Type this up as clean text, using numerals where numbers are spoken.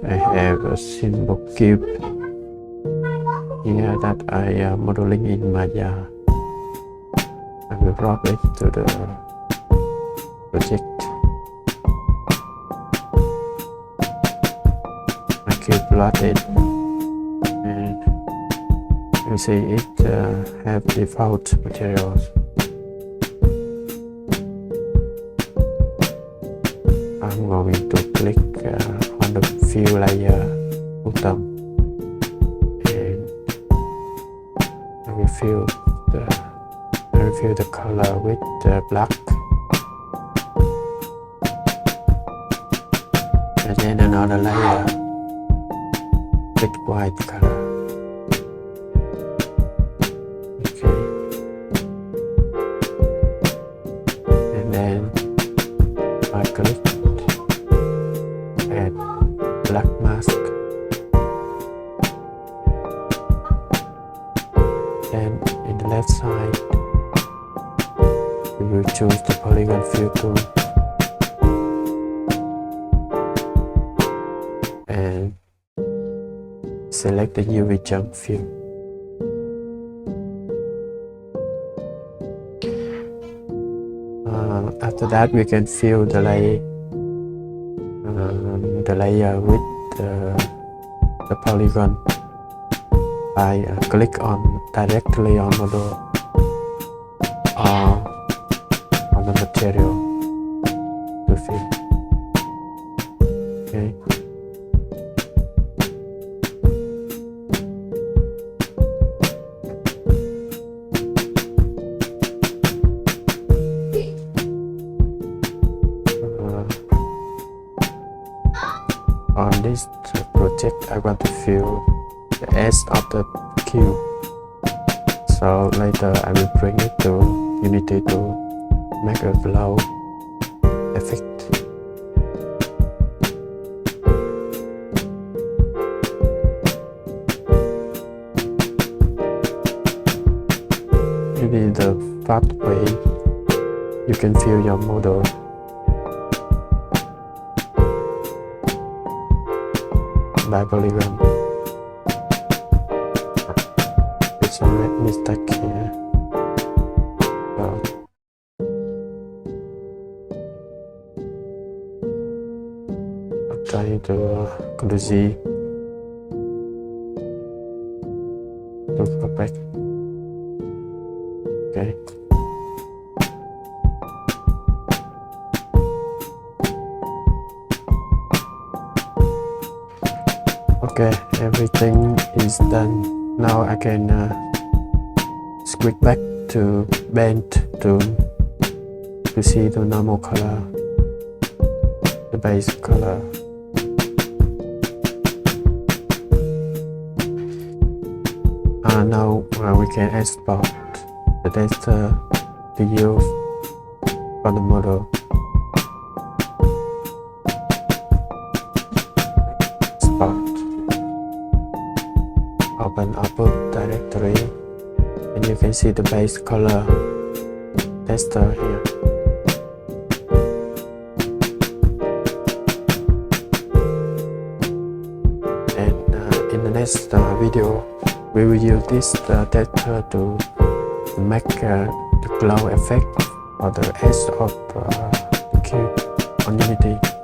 I have a simple cube here that I am modeling in Maya. I will drop it to the project. I cube plotted, and you see it have default materials. I'm going to click on the fill layer button, and I will fill the color with black, and then another layer with white color. Okay, and then I click add black mask, then in the left side we will choose the Polygon fill tool and select the UV jump fill. After that, we can fill the layer with the polygon by click directly on model or on the material to fill. Okay. On this project, I want to fill the edge of the cube, so later I will bring it to Unity to make a glow effect. Maybe the fast way you can fill your model. By Polygon. It's a mistake here. So I'm trying to Ctrl Z to go back. Okay. Okay, everything is done. Now I can switch back to bend tool to see the normal color, the base color. Now we can export the data to use for the model. Open output directory, and you can see the base color tester here. And in the next video, we will use this tester to make the glow effect or the edge of the cube on Unity.